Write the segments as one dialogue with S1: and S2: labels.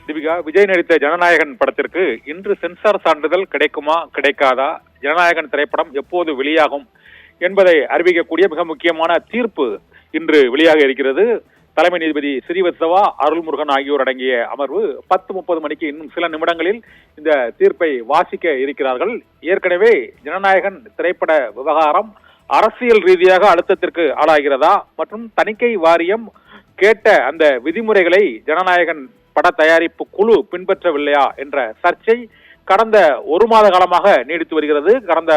S1: தீபிகா, விஜய் நடித்த ஜனநாயகன் படத்திற்கு இன்று சென்சார் சான்றிதழ் கிடைக்குமா கிடைக்காதா, ஜனநாயகன் திரைப்படம் எப்போது வெளியாகும் என்பதை அறிவிக்கக்கூடிய மிக முக்கியமான தீர்ப்பு இன்று வெளியாக இருக்கிறது. தலைமை நீதிபதி ஸ்ரீவத்சவா, அருள்முருகன் ஆகியோர் அடங்கிய அமர்வு 10:30 மணிக்கு இன்னும் சில நிமிடங்களில் இந்த தீர்ப்பை வாசிக்க இருக்கிறார்கள். ஏற்கனவே ஜனநாயகன் திரைப்பட விவகாரம் அரசியல் ரீதியாக அழுத்தத்திற்கு ஆளாகிறதா மற்றும் தணிக்கை வாரியம் கேட்ட அந்த விதிமுறைகளை ஜனநாயகன் பட தயாரிப்பு குழு பின்பற்றவில்லையா என்ற சர்ச்சை கடந்த ஒரு மாத காலமாக நீடித்து வருகிறது. கடந்த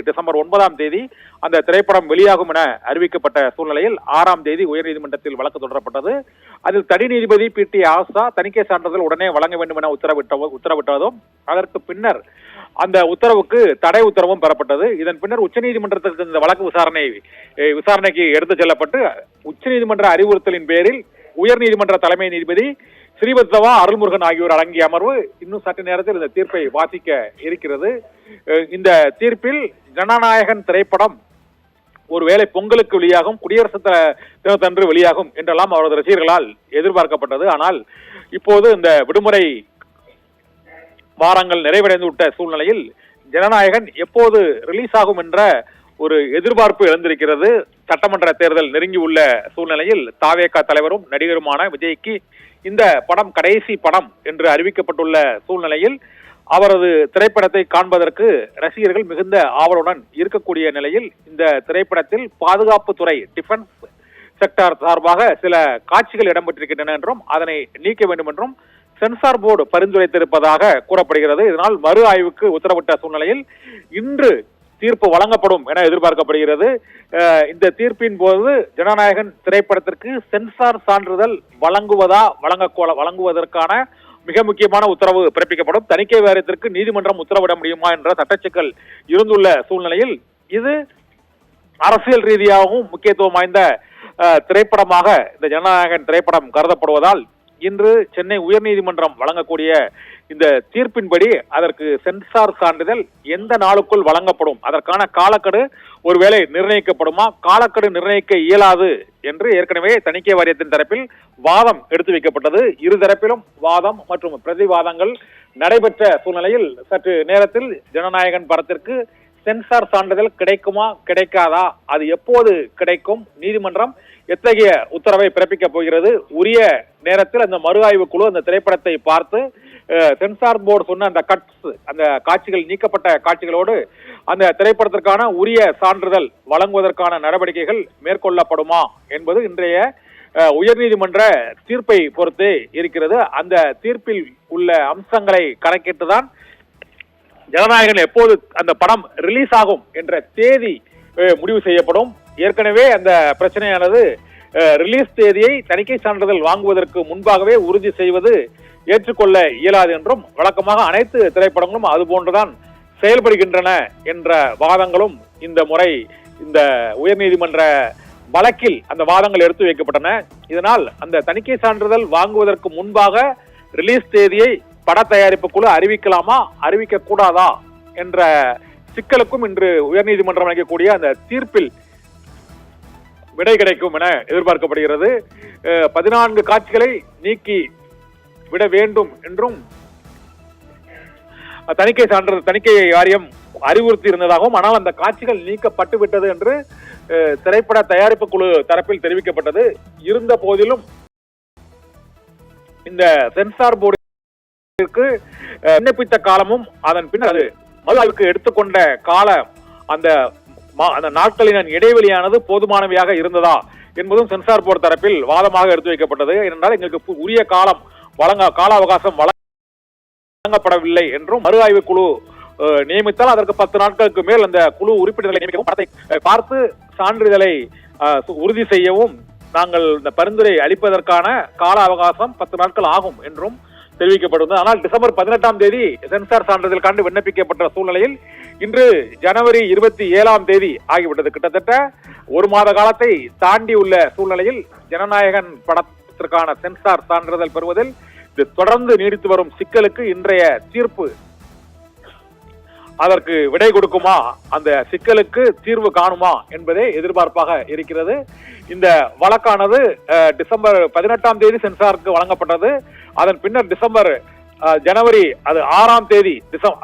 S1: டிசம்பர் 9 அந்த திரைப்படம் வெளியாகும் என அறிவிக்கப்பட்ட சூழ்நிலையில் 6 உயர்நீதிமன்றத்தில் வழக்கு தொடரப்பட்டது. அதில் தனி நீதிபதி PT ஆசா தணிக்கை சான்றிதழ் உடனே வழங்க வேண்டும் என உத்தரவிட்டதும் அதற்கு பின்னர் அந்த உத்தரவுக்கு தடை உத்தரவும் பெறப்பட்டது. இதன் பின்னர் உச்சநீதிமன்றத்திற்கு இந்த வழக்கு விசாரணைக்கு எடுத்துச் செல்லப்பட்டு உச்சநீதிமன்ற அறிவுறுத்தலின் பேரில் உயர்நீதிமன்ற தலைமை நீதிபதி ஸ்ரீவத்சவா, அருள்முருகன் ஆகியோர் அடங்கிய அமர்வு இன்னும் சற்று நேரத்தில் இந்த தீர்ப்பை வாசிக்க இருக்கிறது. இந்த தீர்ப்பில் ஜனநாயகன் திரைப்படம் ஒருவேளை பொங்கலுக்கு வெளியாகும், குடியரசு தினத்தன்று வெளியாகும் என்றெல்லாம் அவரது ரசிகர்களால் எதிர்பார்க்கப்பட்டது. ஆனால் இப்போது இந்த விடுமுறை வாரங்கள் நிறைவடைந்து விட்ட சூழ்நிலையில் ஜனநாயகன் எப்போது ரிலீஸ் ஆகும் என்ற ஒரு எதிர்பார்ப்பு எழுந்திருக்கிறது. சட்டமன்ற தேர்தல் நெருங்கி உள்ள சூழ்நிலையில் தாவேகா தலைவரும் நடிகருமான விஜய்க்கு இந்த படம் கடைசி படம் என்று அறிவிக்கப்பட்டுள்ள சூழ்நிலையில் அவரது திரைப்படத்தை காண்பதற்கு ரசிகர்கள் மிகுந்த ஆவலுடன் இருக்கக்கூடிய நிலையில் இந்த திரைப்படத்தில் பாதுகாப்புத்துறை டிஃபென்ஸ் செக்டார் சார்பாக சில காட்சிகள் இடம்பெற்றிருக்கின்றன என்றும் அதனை நீக்க வேண்டும் என்றும் சென்சார் போர்டு பரிந்துரைத்திருப்பதாக கூறப்படுகிறது. இதனால் மறு ஆய்வுக்கு உத்தரவிட்ட சூழ்நிலையில் இன்று தீர்ப்பு வழங்கப்படும் என எதிர்பார்க்கப்படுகிறது. இந்த தீர்ப்பின் போது ஜனநாயகன் திரைப்படத்திற்கு சென்சார் சான்றிதழ் வழங்குவதற்கான மிக முக்கியமான உத்தரவு பிறப்பிக்கப்படும். தணிக்கை வாரியத்திற்கு நீதிமன்றம் உத்தரவிட முடியுமா என்ற சட்டச்சிக்கல் இருந்துள்ள சூழ்நிலையில் இது அரசியல் ரீதியாகவும் முக்கியத்துவம் வாய்ந்த திரைப்படமாக இந்த ஜனநாயகன் திரைப்படம் கருதப்படுவதால் இன்று சென்னை உயர்நீதிமன்றம் வழங்கக்கூடிய இந்த தீர்ப்பின்படி அதற்கு சென்சார் சான்றிதழ் எந்த நாளுக்குள் வழங்கப்படும், அதற்கான காலக்கெடு ஒருவேளை நிர்ணயிக்கப்படுமா, காலக்கெடு நிர்ணயிக்க இயலாது என்று ஏற்கனவே தணிக்கை வாரியத்தின் தரப்பில் வாதம் எடுத்து வைக்கப்பட்டது. இரு தரப்பிலும் வாதம் மற்றும் பிரதிவாதங்கள் நடைபெற்ற சூழ்நிலையில் சற்று நேரத்தில் ஜனநாயகன் படத்திற்கு சென்சார் சான்றிதழ் கிடைக்குமா கிடைக்காதா, அது எப்போது கிடைக்கும், நீதிமன்றம் எத்தகைய உத்தரவை பிறப்பிக்கப் போகிறது, உரிய நேரத்தில் அந்த மறு ஆய்வு குழு அந்த திரைப்படத்தை பார்த்து சென்சார் போர்டு சொன்ன அந்த அந்த காட்சிகள் நீக்கப்பட்ட காட்சிகளோடு அந்த திரைப்படத்திற்கான உரிய சான்றிதழ் வழங்குவதற்கான நடவடிக்கைகள் மேற்கொள்ளப்படுமா என்பது இன்றைய உயர்நீதிமன்ற தீர்ப்பை பொறுத்தே இருக்கிறது. அந்த தீர்ப்பில் உள்ள அம்சங்களை கணக்கிட்டுதான் ஜனநாயகன் எப்போது அந்த படம் ரிலீஸ் ஆகும் என்ற தேதி முடிவு செய்யப்படும். ஏற்கனவே அந்த பிரச்சனையானது ரிலீஸ் தேதியை தணிக்கை சான்றிதழ் வாங்குவதற்கு முன்பாகவே உறுதி செய்வது ஏற்றுக்கொள்ள இயலாது என்றும் வழக்கமாக அனைத்து திரைப்படங்களும் அதுபோன்றுதான் செயல்படுகின்றன என்ற வாதங்களும் இந்த முறை இந்த உயர்நீதிமன்ற வழக்கில் அந்த வாதங்கள் எடுத்து வைக்கப்பட்டன. இதனால் அந்த தணிக்கை சான்றிதழ் வாங்குவதற்கு முன்பாக ரிலீஸ் தேதியை பட தயாரிப்பு குழு அறிவிக்கலாமா அறிவிக்க கூடாதா என்ற சிக்கலுக்கும் இன்று உயர்நீதிமன்றம் வழங்கக்கூடிய அந்த தீர்ப்பில் விடை கிடைக்கும் என எதிர்பார்க்கப்படுகிறது. 14 காட்சிகளை நீக்கி விட வேண்டும் என்றும் தணிக்கை வாரியம் அறிவுறுத்தி இருந்ததாகவும், ஆனால் அந்த காட்சிகள் நீக்கப்பட்டு விட்டது என்று திரைப்பட தயாரிப்பு குழு தரப்பில் தெரிவிக்கப்பட்டது. இருந்த போதிலும் இந்த சென்சார் போர்டுக்கு விண்ணப்பித்த காலமும் அதன் பின்னர் மறு ஆய்வுக்கு எடுத்துக்கொண்ட காலம் அந்த நாட்களின் இடைவெளியானது போதுமானவையாக இருந்ததா என்பதும் சென்சார் போர்டு தரப்பில் வாதமாக எடுத்து வைக்கப்பட்டது. ஏனென்றால் எங்களுக்கு உரிய கால அவகாசம் வழங்கப்படவில்லை என்றும் மறு ஆய்வு குழு நியமித்தால் அதற்கு 10 நாட்களுக்கு மேல் அந்த குழு உறுப்பினர்களை நியமிக்கவும் படத்தை பார்த்து சான்றிதழை உறுதி செய்யவும் நாங்கள் இந்த பரிந்துரை அளிப்பதற்கான கால அவகாசம் 10 நாட்கள் ஆகும் என்றும் தெரிவிக்கப்பட்டது. ஆனால் டிசம்பர் 18 சென்சார் சான்றிதழ் காண்டு விண்ணப்பிக்கப்பட்ட சூழ்நிலையில் இன்று ஜனவரி 27 ஆகிவிட்டது. கிட்டத்தட்ட ஒரு மாத காலத்தை தாண்டி உள்ள சூழ்நிலையில் ஜனநாயகன் படத்திற்கான சென்சார் சான்றிதழ் பெறுவதில் இது தொடர்ந்து நீடித்து வரும் சிக்கலுக்கு இன்றைய தீர்ப்பு அதற்கு விடை கொடுக்குமா, அந்த சிக்கலுக்கு தீர்வு காணுமா என்பதே எதிர்பார்ப்பாக இருக்கிறது. இந்த வழக்கானது டிசம்பர் 18 சென்சாருக்கு வழங்கப்பட்டது. அதன் பின்னர் ஜனவரி அது 6ஆம் தேதி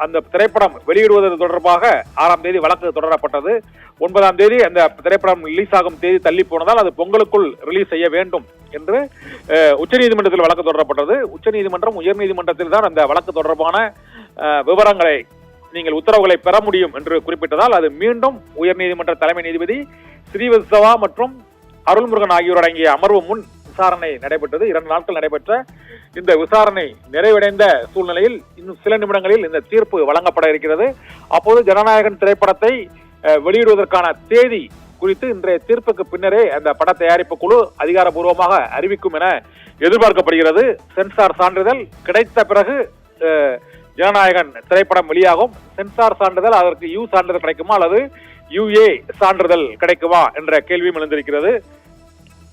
S1: அந்த திரைப்படம் வெளியிடுவது தொடர்பாக 6ஆம் தேதி வழக்கு தொடரப்பட்டது. 9ஆம் தேதி அந்த திரைப்படம் ரிலீஸ் ஆகும் தேதி தள்ளி போனதால் அது பொங்கலுக்குள் ரிலீஸ் செய்ய வேண்டும் என்று உச்சநீதிமன்றத்தில் வழக்கு தொடரப்பட்டது. உச்சநீதிமன்றம் உயர்நீதிமன்றத்தில் தான் அந்த வழக்கு தொடர்பான விவரங்களை நீங்கள் உத்தரவுகளை பெற முடியும் என்று குறிப்பிட்டதால் அது மீண்டும் உயர்நீதிமன்ற தலைமை நீதிபதி ஸ்ரீவத்சவா மற்றும் அருள்முருகன் ஆகியோர் அடங்கிய அமர்வு முன் விசாரணை நடைபெற்றது. 2 நாட்கள் நடைபெற்ற இந்த விசாரணை நிறைவடைந்த சூழ்நிலையில் இன்னும் சில நிமிடங்களில் இந்த தீர்ப்பு வழங்கப்பட இருக்கிறது. அப்போது ஜனநாயகன் திரைப்படத்தை வெளியிடுவதற்கான தேதி குறித்து இன்றைய தீர்ப்புக்கு பின்னரே அந்த பட தயாரிப்பு குழு அதிகாரப்பூர்வமாக அறிவிக்கும் என எதிர்பார்க்கப்படுகிறது. சென்சார் சான்றிதழ் கிடைத்த பிறகு ஜனநாயகன் திரைப்படம் வெளியாகும். சென்சார் சான்றிதழ் அதற்கு யூ சான்றிதழ் கிடைக்குமா அல்லது UA சான்றிதழ் கிடைக்குமா என்ற கேள்வியும் எழுந்திருக்கிறது.